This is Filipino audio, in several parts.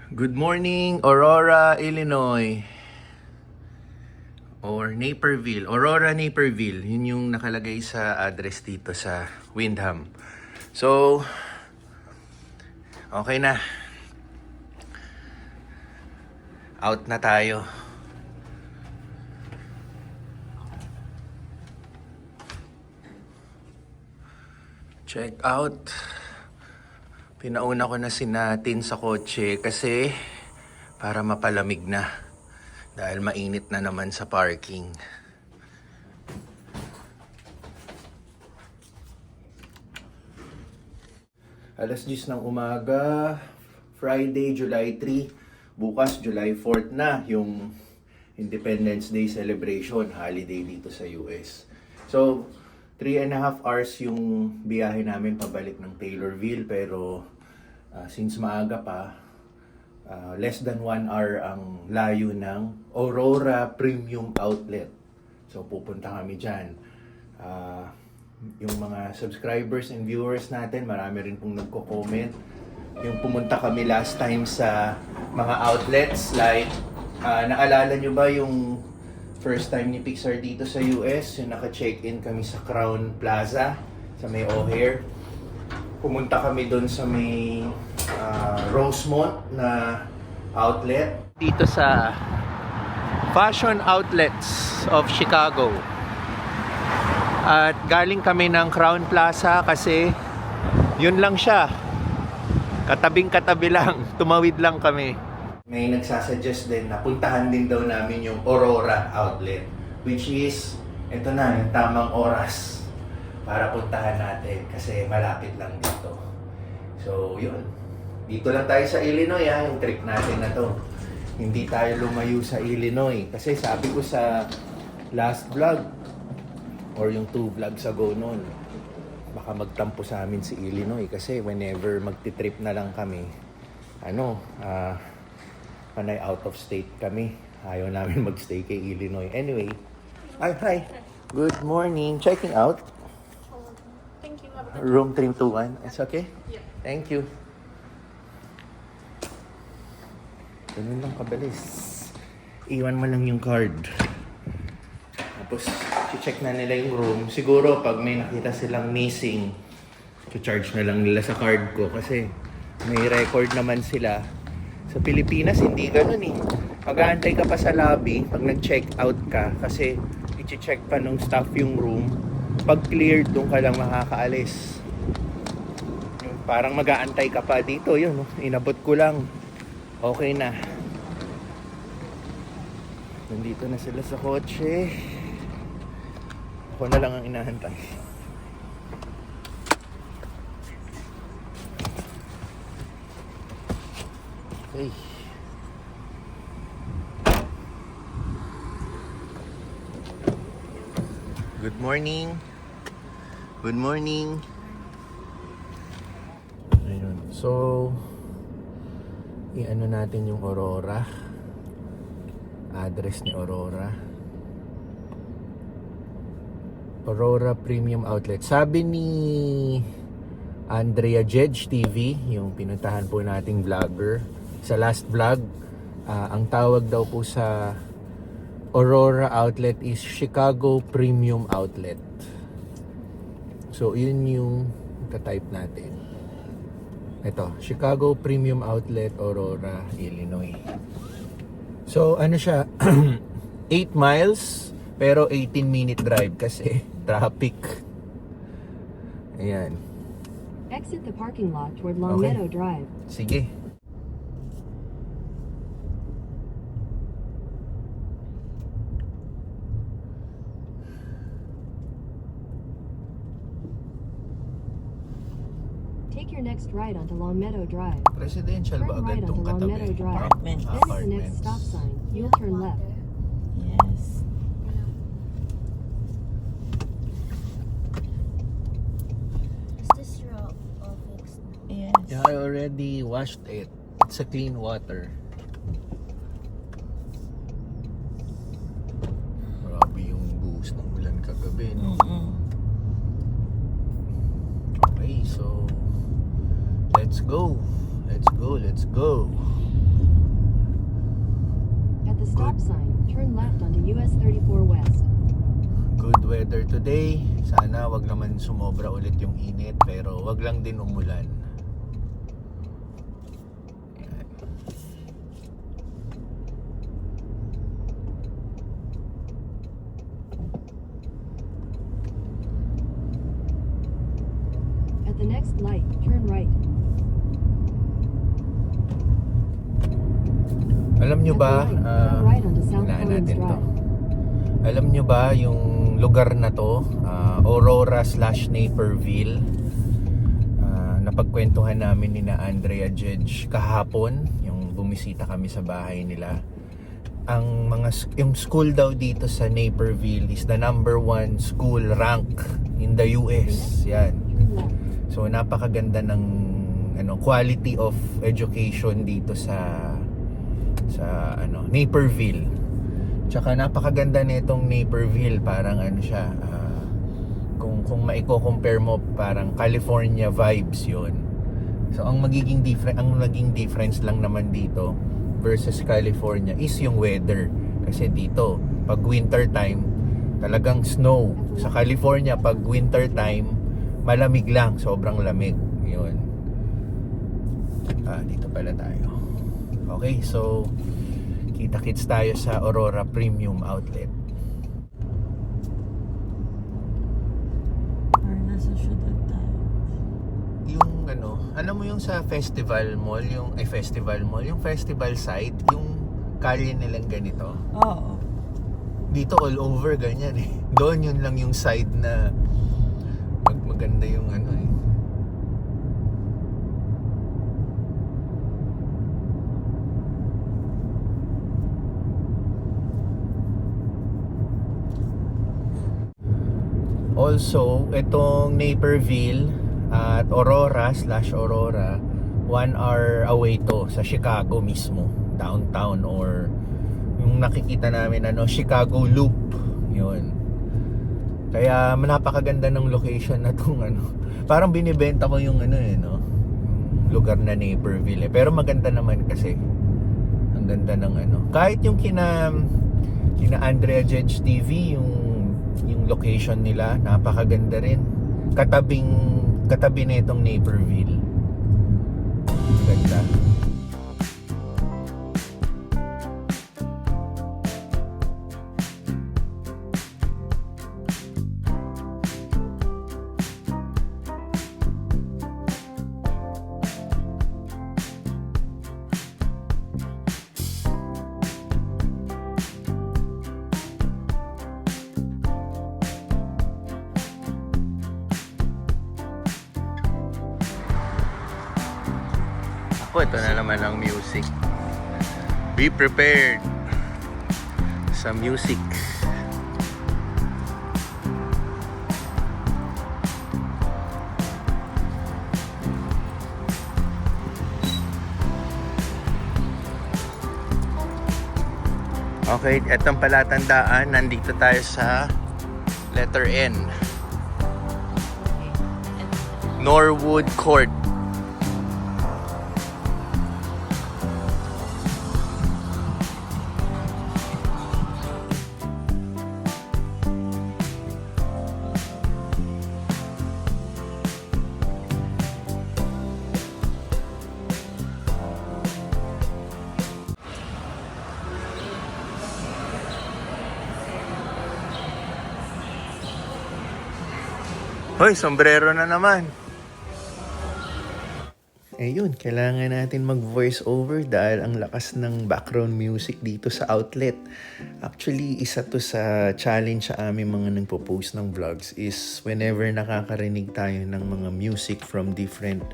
Good morning, Aurora, Illinois. Or Naperville. Aurora, Naperville. Yun yung nakalagay sa address dito sa Windham. So, okay na. Out na tayo. Check out. Pinauna ko na si Natin sa kotse kasi para mapalamig na. Dahil mainit na naman sa parking. Alas 10 ng umaga, Friday, July 3. Bukas, July 4 na, yung Independence Day celebration, holiday dito sa US. So, 3.5 hours yung biyahe namin pabalik ng Taylorville, pero since maaga pa, less than 1 hour ang layo ng Aurora Premium Outlet. So pupunta kami dyan. Yung mga subscribers and viewers natin, marami rin pong nagko-comment. Yung pumunta kami last time sa mga outlets, like naalala nyo ba yung first time ni Pixar dito sa US, yung naka-check-in kami sa Crown Plaza, sa may O'Hare. Pumunta kami doon sa may Rosemont na outlet. Dito sa Fashion Outlets of Chicago. At galing kami ng Crown Plaza kasi yun lang siya. Katabing-katabi lang. Tumawid lang kami. May nagsasuggest din na puntahan din daw namin yung Aurora Outlet, which is, ito na, yung tamang oras para puntahan natin kasi malapit lang dito. So, yun. Dito lang tayo sa Illinois, yung trip natin na to. Hindi tayo lumayo sa Illinois. Kasi sabi ko sa last vlog, or yung 2 vlogs ago noon, baka magtampo sa amin si Illinois. Kasi whenever magti-trip na lang kami, panay out of state kami. Ayaw namin magstay kay Illinois. Anyway, hi. Good morning. Checking out. Thank you. Room 321. It's okay? Yeah. Thank you. Ganun lang kabilis. Iwan mo lang yung card. Tapos, check na nila yung room. Siguro, pag may nakita silang missing, charge na lang nila sa card ko. Kasi, may record naman sila. Sa Pilipinas, hindi ganun eh. Mag-aantay ka pa sa lobby pag nag-check out ka. Kasi, i-check pa nung staff yung room. Pag cleared, doon ka lang makakaalis. Parang mag-aantay ka pa dito. Yun, inabot ko lang. Okay na. Nandito na sila sa kotse. Ako na lang ang inahantay. Okay. Good morning. Good morning. Ayun. So, i-ano natin yung Aurora. Address ni Aurora. Aurora Premium Outlet. Sabi ni Andrea Jedge TV, yung pinuntahan po nating vlogger, sa last vlog, ang tawag daw po sa Aurora Outlet is Chicago Premium Outlet. So, yun yung type natin. Ito, Chicago Premium Outlet, Aurora, Illinois. So, ano siya? 8 miles, pero 18-minute drive kasi traffic. Ayan. Exit the parking lot toward Long Okay. Meadow Drive. Sige. Take your next right onto Long Meadow Drive. Residential ba Turn agad right itong onto Long katabi? Meadow Drive. Apartment. Then at the next stop sign, you'll turn left. Yes. Is this your fixed? Yes. Yeah, I already washed it. It's a clean water. Grabe yung buhos ng ulan kagabi, no? Okay, so let's go. Let's go. the stop sign, turn left onto US 34 West. Good weather today. Sana wag naman sumobra ulit yung init, pero wag lang din umulan. Ayan. At the next light, turn right. Alam nyo At ba, the light, turn right onto South hinaan Collins natin to. Drive. Alam nyo ba yung lugar na to, Aurora/Naperville, napagkwentuhan namin ni na Andrea Jedge kahapon, yung bumisita kami sa bahay nila. Yung school daw dito sa Naperville is the #1 school rank in the US. Yan. Turn left. So napakaganda ng quality of education dito sa Naperville. Tsaka napakaganda nitong Naperville, parang siya, kung maiko-compare mo, parang California vibes 'yon. So ang naging difference lang naman dito versus California is yung weather. Kasi dito, pag winter time, talagang snow. Sa California, pag winter time, malamig lang, sobrang lamig. 'Yun. Dito pala tayo. Okay, so kita-kits tayo sa Aurora Premium Outlet. Nasa syudad tayo. Yung alam mo yung sa Festival Mall, yung Festival site, yung kalye nilang ganito. Oo. Dito all over ganyan eh. Doon yun lang yung side na maganda yung eh. Also, itong Naperville at Aurora/Aurora, 1 hour away to sa Chicago mismo, downtown, or yung nakikita namin Chicago Loop. Yun. Kaya napakaganda ng location na tong Parang binibenta ko yung yung lugar na Naperville eh. Pero maganda naman kasi. Ang ganda ng Kahit yung kina Andrea Jedge TV, yung location nila, napakaganda rin. Katabi nitong Naperville. Ganda. Ito na naman ang music. Be prepared sa music. Okay, etong palatandaan, nandito tayo sa letter N. Norwood Court. Hoy, sombrero na naman. Ayun, kailangan natin mag-voice over dahil ang lakas ng background music dito sa outlet. Actually, isa to sa challenge sa aming mga nagpo-post ng vlogs is whenever nakakarinig tayo ng mga music from different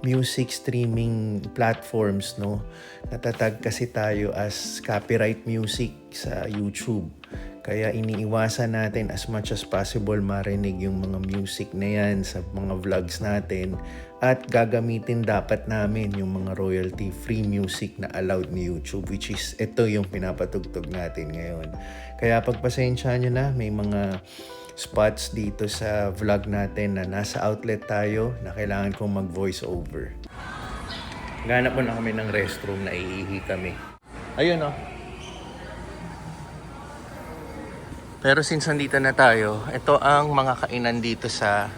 music streaming platforms, no? Natatag kasi tayo as copyright music sa YouTube. Kaya iniiwasan natin as much as possible marinig yung mga music na yan sa mga vlogs natin, at gagamitin dapat namin yung mga royalty-free music na allowed ni YouTube, which is ito yung pinapatugtog natin ngayon. Kaya pagpasensya nyo na, may mga spots dito sa vlog natin na nasa outlet tayo na kailangan kong mag-voice over. Ganap mo na kami ng restroom na iihi kami. Ayun oh. Pero since nandito na tayo, ito ang mga kainan dito sa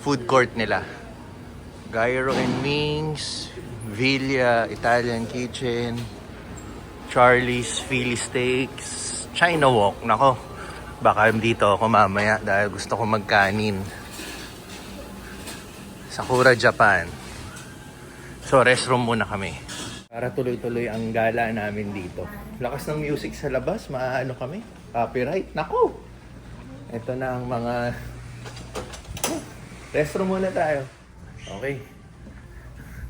food court nila. Gyro and Wings, Villa, Italian Kitchen, Charlie's Philly Steaks, China Walk. Nako, baka dito ako mamaya dahil gusto ko magkanin. Sakura, Japan. So, restroom muna kami. Para tuloy-tuloy ang gala namin dito. Lakas ng music sa labas, maaano kami? Copyright. Nako! Ito na ang mga... restroom muna tayo. Okay.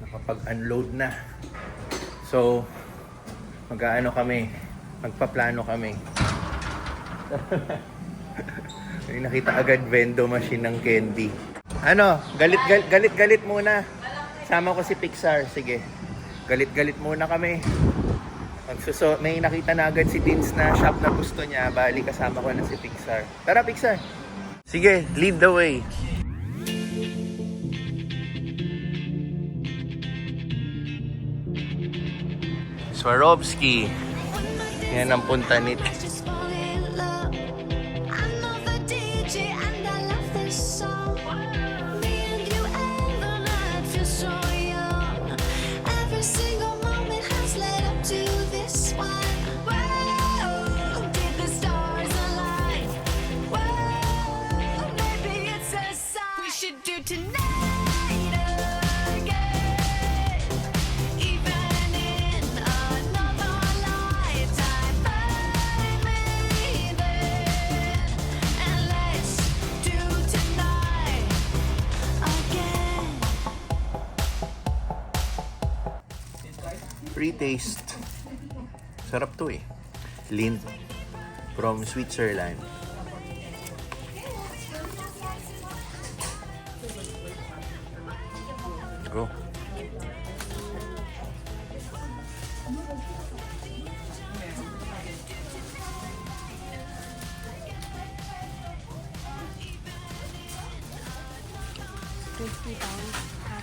Nakapag-unload na. So, mag-aano kami? Magpaplano kami. May nakita agad vendo machine ng candy. Ano? Galit muna. Sama ko si Pixar. Sige. Galit muna kami. May nakita na agad si Tins na shop na gusto niya. Bali, kasama ko na si Pixar. Tara, Pixar! Sige, lead the way. Swarovski. Yan ang punta nito. Just fall in love. I know the DJ and I love this song. Me and you and the night feels so young. Every single moment has led up to this one. Whoa, did the stars align? Whoa, maybe it's a sign. We should do tonight again. Even in another lifetime, find me then, and let's do tonight again. Pre-taste. Sarap to eh. Lindt from Switzerland. Go.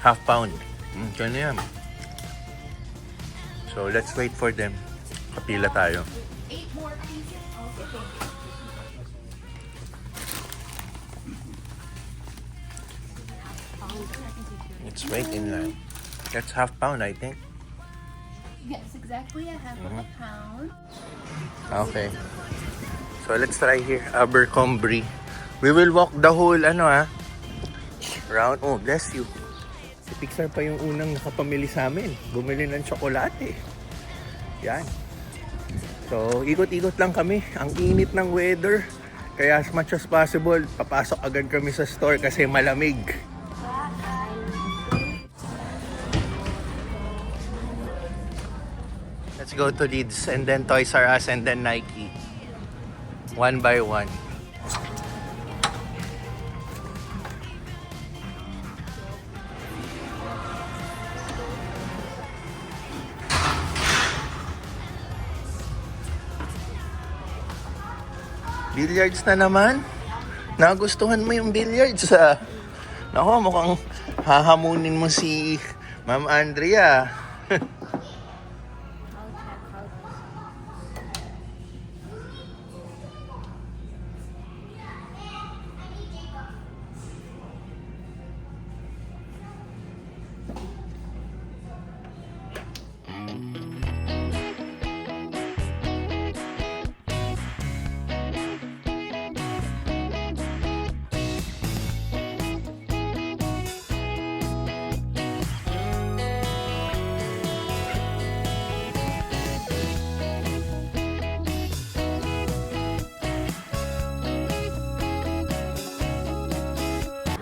Half pound. Kano yan? So, let's wait for them. Kapila tayo. 8 more pieces. Let's wait in line. That's half pound, I think. Yes, exactly a half of a pound. Okay. So, let's try here. Abercrombie. We will walk the whole, round. Oh, bless you. Si Pixar pa yung unang nakapamili sa amin. Bumili ng tsokolate. Yan. So, ikot-ikot lang kami. Ang init ng weather. Kaya as much as possible, papasok agad kami sa store kasi malamig. Let's go to Leeds and then Toys R Us and then Nike. One by one. Billiards na naman? Nagustuhan mo yung billiards ah. Nako, mukhang hahamunin mo si Ma'am Andrea.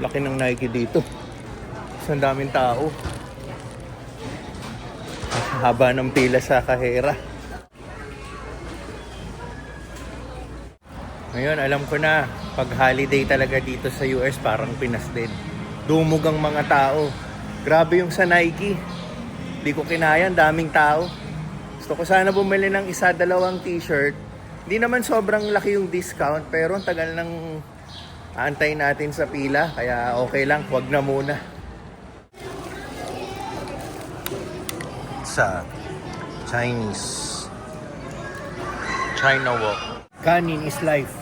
Laki ng Nike dito. Ang daming tao. Haba ng pila sa kahera. Ngayon, alam ko na, pag holiday talaga dito sa US, parang Pinas din. Dumog ang mga tao. Grabe yung sa Nike. Di ko kinaya, daming tao. Gusto ko sana bumili ng isa, dalawang t-shirt. Hindi naman sobrang laki yung discount, pero ang tagal ng aantay natin sa pila, kaya okay lang, wag na muna. Sa China Walk. Kanin is life.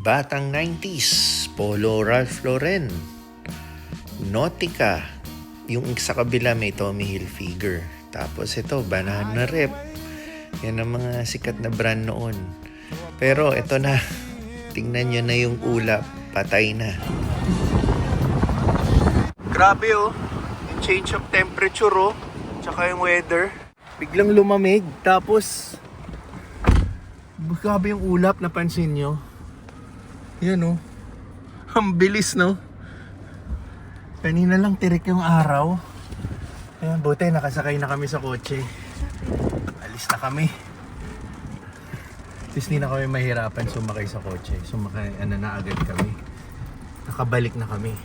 Batang 90s, Polo Ralph Lauren, Nautica, yung sa kabila may Tommy Hilfiger. Tapos ito, Banana Rep. Yan ang mga sikat na brand noon. Pero ito na, tingnan nyo na yung ulap, patay na. Grabe oh, yung change of temperature oh, tsaka yung weather. Biglang lumamig, tapos grabe yung ulap, napansin nyo? Yan oh. Ang bilis no. Kanina lang tirik yung araw. Ayan, buti nakasakay na kami sa kotse. Alis na kami. At least hindi na kami mahirapan sumakay sa kotse. Sumakay, na agad kami. Nakabalik na kami.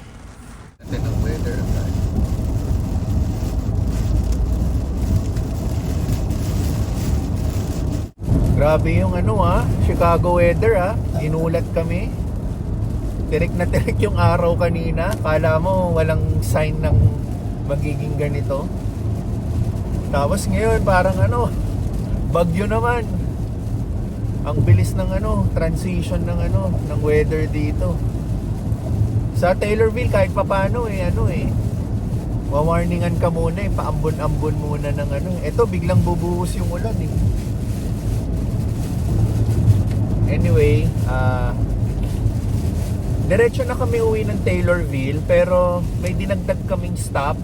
Natin ang weather agad. Grabe yung Chicago weather Ginulat kami. Tirik na tirik yung araw kanina. Kala mo walang sign ng magiging ganito. Tapos ngayon parang bagyo naman. Ang bilis ng transition ng weather dito. Sa Taylorville kahit papaano wawarningan ka muna paambon-ambon muna ng Ito biglang bubuhos yung ulan Anyway, diretso na kami uwi ng Taylorville, pero may dinagdag kaming stop.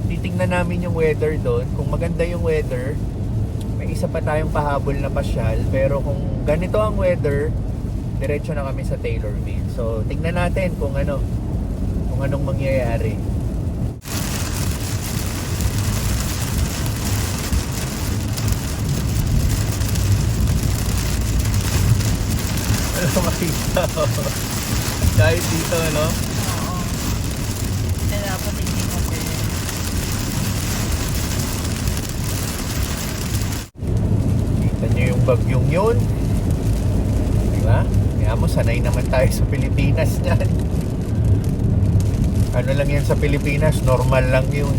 Titingnan namin yung weather doon. Kung maganda yung weather, may isa pa tayong pahabol na pasyal. Pero kung ganito ang weather, diretso na kami sa Taylorville. So, tingnan natin kung anong mangyayari. Makita kahit dito Oo. Kaya dapat hindi mo kita nyo yung bagyong yun, diba? Kaya mo sanay naman tayo sa Pilipinas yan. Ano lang yan sa Pilipinas, normal lang yun.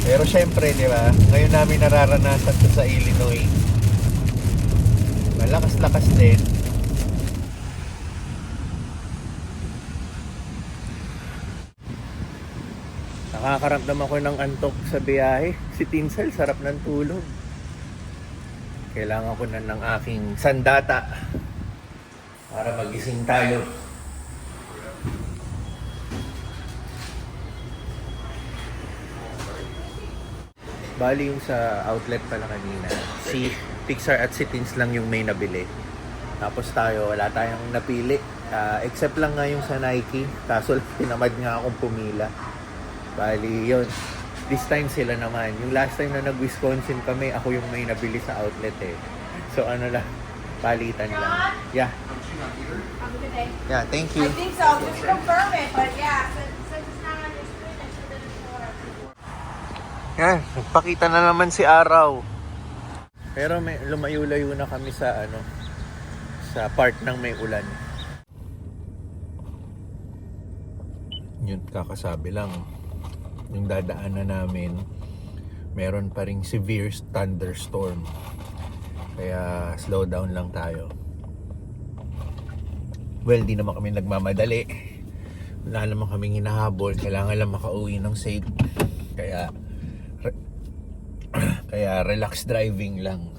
Pero syempre, diba, ngayon namin nararanasan to sa Illinois. Malakas-lakas din. Nakakaramdam ako ng antok sa biyahe. Si Tinsel, sarap ng tulog. Kailangan ko na ng aking sandata para magising tayo. Bali yung sa outlet pala kanina, si Pixar at si Tins lang yung may nabili. Tapos tayo, wala tayong napili. Except lang nga yung sa Nike. Kaso tinamad nga akong pumila. Bali, yun. This time sila naman. Yung last time na nag-Wisconsin kami, ako yung may nabili sa outlet So, lang, palitan lang. Yeah. Have a good day. Yeah, thank you. I think so. Just confirm it, but yeah, since it's not on your screen, I should have Yan, nagpakita na naman si Araw. Pero may lumayo-layo na kami sa sa part ng may ulan. Yun, kakasabi lang. Yung dadaanan namin, meron pa ring severe thunderstorm. Kaya slow down lang tayo. Well, di naman kami nagmamadali. Wala naman kaming hinahabol. Kailangan lang makauwi ng safe. Kaya relax driving lang.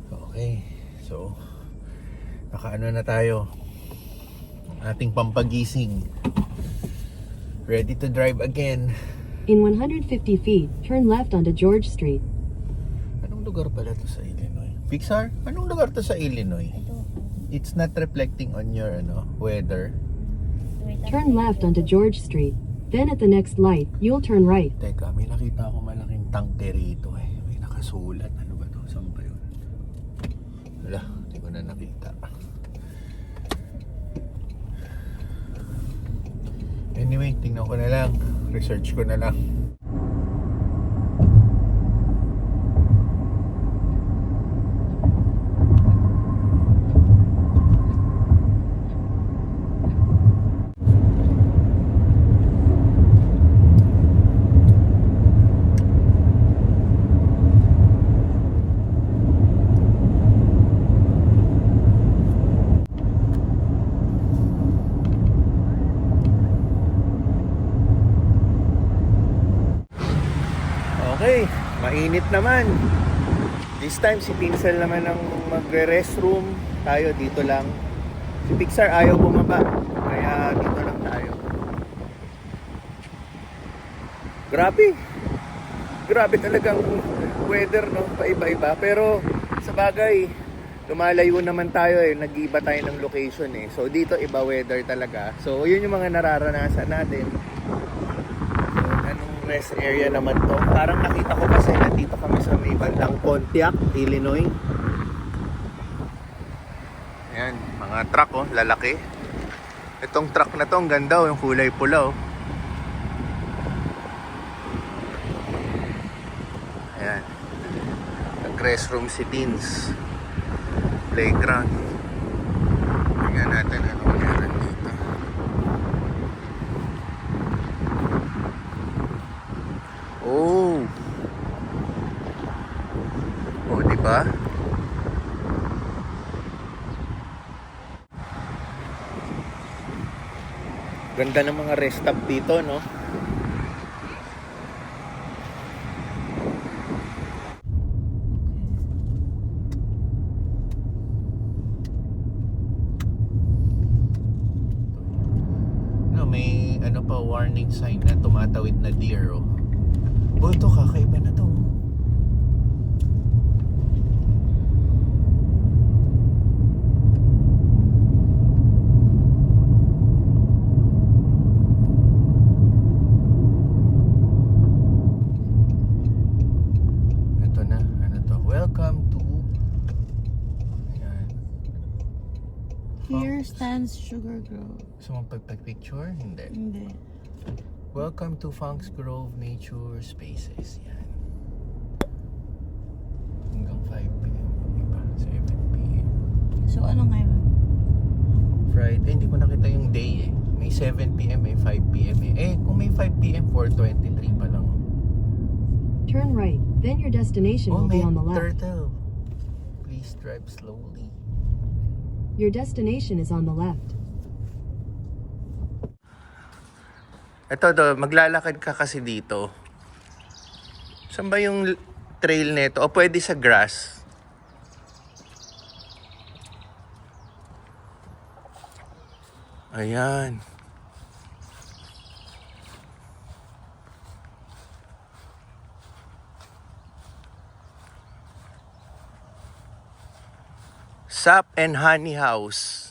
Okay. So, nakaano na tayo. Ating pampagising. Ready to drive again. In 150 feet, turn left onto George Street. Anong lugar pala to sa Illinois? Pixar? Anong lugar to sa Illinois? It's not reflecting on your weather. Turn left onto George Street. Then at the next light, you'll turn right. Teka, may nakita ako malaking tangke rito May nakasulat. Ano ba to? Saan ba yun? Wala, hindi ko na nakita. Anyway, tingnan ko na lang. Research ko na lang. Okay, mainit naman. This time si Pinsel naman ang magre-restroom. Tayo dito lang. Si Pixar ayaw bumaba. Kaya dito lang tayo. Grabe. Grabe talagang weather, no? Paiba-iba. Pero sa bagay, lumalayo naman tayo eh. Nag-iiba tayo ng location eh. So dito iba weather talaga. So yun yung mga nararanasan natin. Anong rest area naman to? Parang nakita ko kasi nandito kami sa may bandang Pontiac, Illinois. Ayan, mga truck oh, lalaki. Itong truck na to, ang ganda oh, yung kulay pula oh. Ayan. Nag-restroom si teens. Playground. Tingnan natin anong meron dito. Oh. Oh, di ba? Ganda ng mga rest stop dito, no? No, may ano pa warning sign na tumatawid na deer, oh. Oh, ito kakaiba na to. Ito na, ano to? Welcome to... Ayan. Here stands Sugar Grove. Gusto mong pagpag-picture? Hindi. Hindi. Welcome to Funks Grove Nature Spaces. Yan. Hanggang 5 p.m. Iba, 7 p.m. So, ano ngayon? Friday, hindi ko nakita yung day eh. May 7 p.m. may 5 p.m. eh. Kung may 5 p.m. 4:23 pa lang. Turn right, then your destination will may be on the left. turtle. Please drive slowly. Your destination is on the left. Ito do, maglalakad ka kasi dito. Saan ba yung trail nito? O pwede sa grass? Ayan. Sap and Honey House.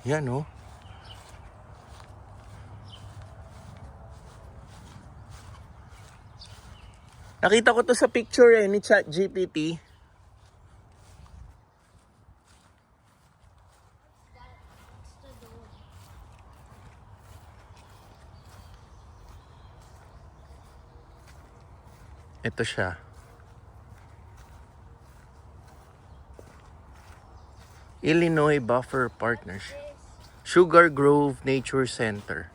Yan oh. Nakita ko to sa picture eh, ni ChatGPT. Ito siya. Illinois Buffer Partnership. Sugar Grove Nature Center.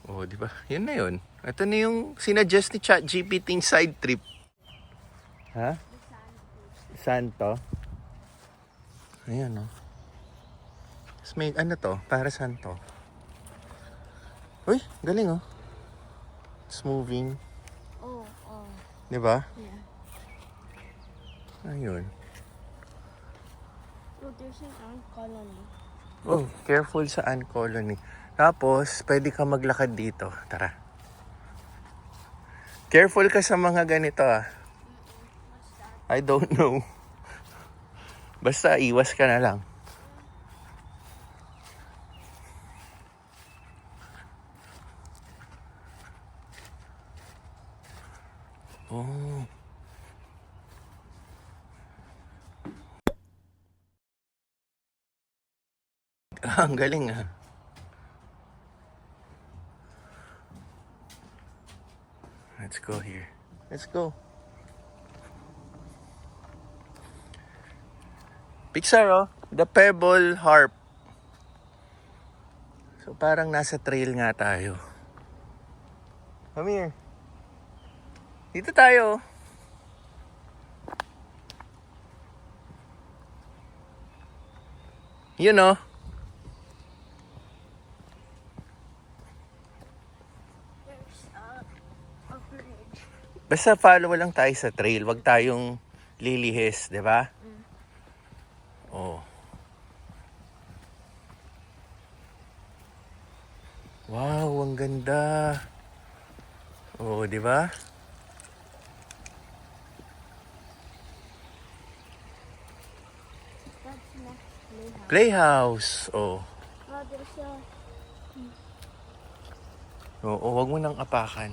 Oh, di ba? Yun na yun. Ito na yung sinuggest ni ChatGPT side trip. Ha? Santo? Ayan, oh. Tapos may ano to? Para saan to? Uy, galing, oh. It's moving. Oh. Di ba? Yeah. Ayun. Oh, there's an ant colony. Oh, careful sa ant colony. Tapos, pwede ka maglakad dito. Tara. Careful ka sa mga ganito, ah. I don't know. Basta iwas ka na lang. Oh. Ang galing ah. Let's go here. Let's go. Pixar oh, the Pebble Harp. So parang nasa trail nga tayo. Come here. Dito tayo. You know. There's a bridge. Basta follow lang tayo sa trail. Wag tayong lilihis, di ba? Oh. Wow, ang ganda. Oh, di ba? That's next playhouse. Playhouse. Oh. Oh, there's a... Oo, wag mo nang apakan.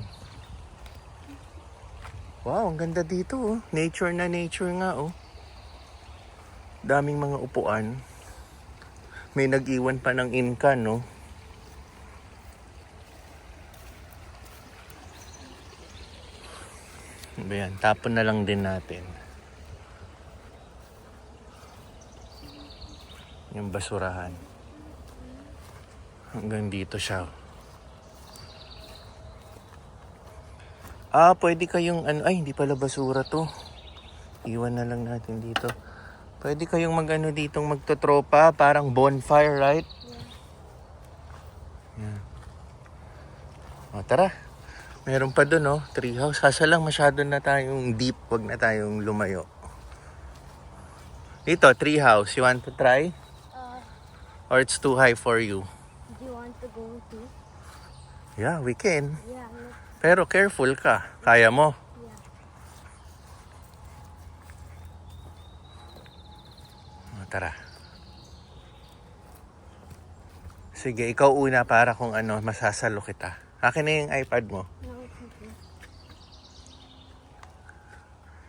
Wow, ang ganda dito oh. Nature na nature nga oh. Daming mga upuan. May nag-iwan pa ng inka, no? Ano ba yan? Tapon na lang din natin. Yung basurahan. Hanggang dito siya. Pwede kayong ano, ay hindi pala basura to. Iwan na lang natin dito. Pwede kayong mag-ano ditong magtotropa, parang bonfire, right? Yeah. O, tara. Meron pa dun, oh, treehouse. Kasa lang masyado na tayong deep, wag na tayong lumayo. Dito, treehouse. You want to try? Or it's too high for you? Do you want to go too? Yeah, we can. Yeah, look. Pero careful ka. Kaya mo? Yeah. O, tara. Sige, ikaw una para kung ano, masasalo kita. Akin na yung iPad mo. No, it's okay.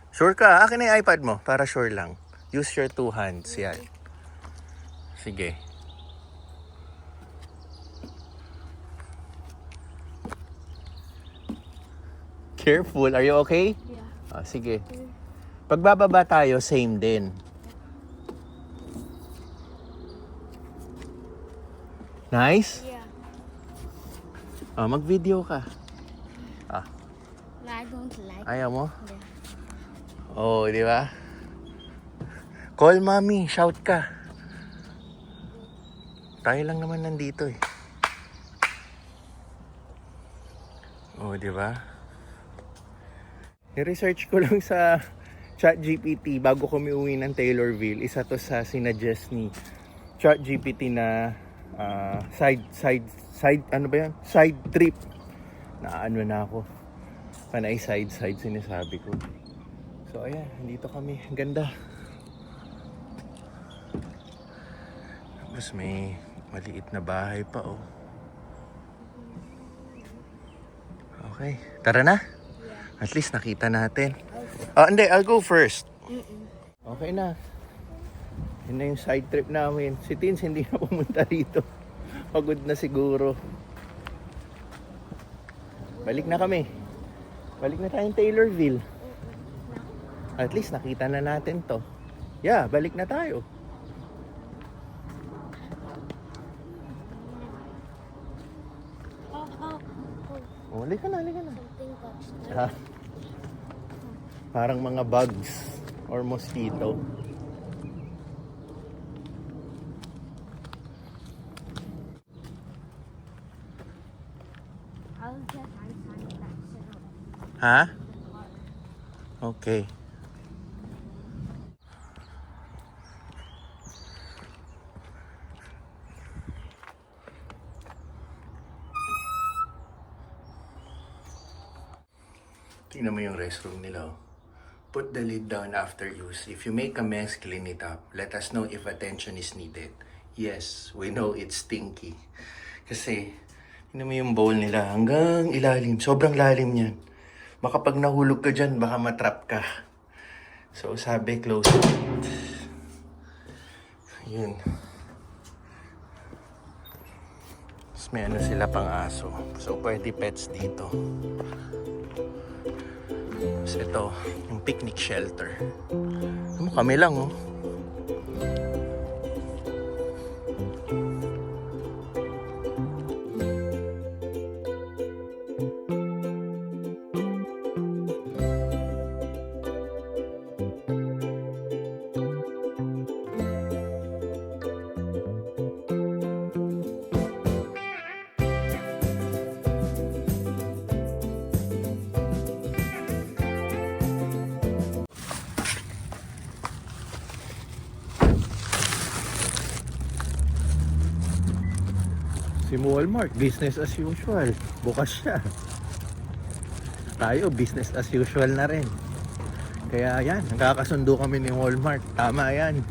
Sure ka? Akin na yung iPad mo para sure lang. Use your two hands. Yan. Sige. Careful. Are you okay? Yeah. Sige. Pagbababa tayo, same din. Nice? Yeah. Mag-video ka. No, I don't like Ayaw mo? Yeah. Oh, di ba? Call mommy, shout ka. Tayo lang naman nandito eh. Oh, di ba? Ni-research ko lang sa ChatGPT bago kami uwi ng Taylorville. Isa to sa sinuggest ni ChatGPT na ano ba yan? Side trip. Ano na ako. Panay side sinasabi ko. So ayan, nandito kami. Ang ganda. Tapos may maliit na bahay pa oh. Okay, tara na. At least nakita natin. Hindi, I'll go first. Okay na. Yun na yung side trip namin. Si Tins hindi na pumunta rito. Pagod na siguro. Balik na kami. Balik na tayong Taylorville. At least nakita na natin to. Yeah, balik na tayo. Oh, halika na, halika na. something touched me. Ha? Parang mga bugs or mosquito. I'll get hand sanitizer. Ha? Okay. Tingnan mo yung restroom nila. Oh. Put the lid down after use. If you make a mess, clean it up. Let us know if attention is needed. Yes, we know it's stinky. Kasi, tingnan mo yung bowl nila hanggang ilalim. Sobrang lalim yan. Baka pag nahulog ka dyan, baka matrap ka. So, sabi, close it. Yun. Tapos may ano sila pang aso. So, pwede pets dito. Tapos ito, yung picnic shelter. Ano, kami lang, oh. Yung Walmart, business as usual. Bukas siya. Tayo, business as usual na rin. Kaya yan, nagkakasundo kami ni Walmart. Tama yan.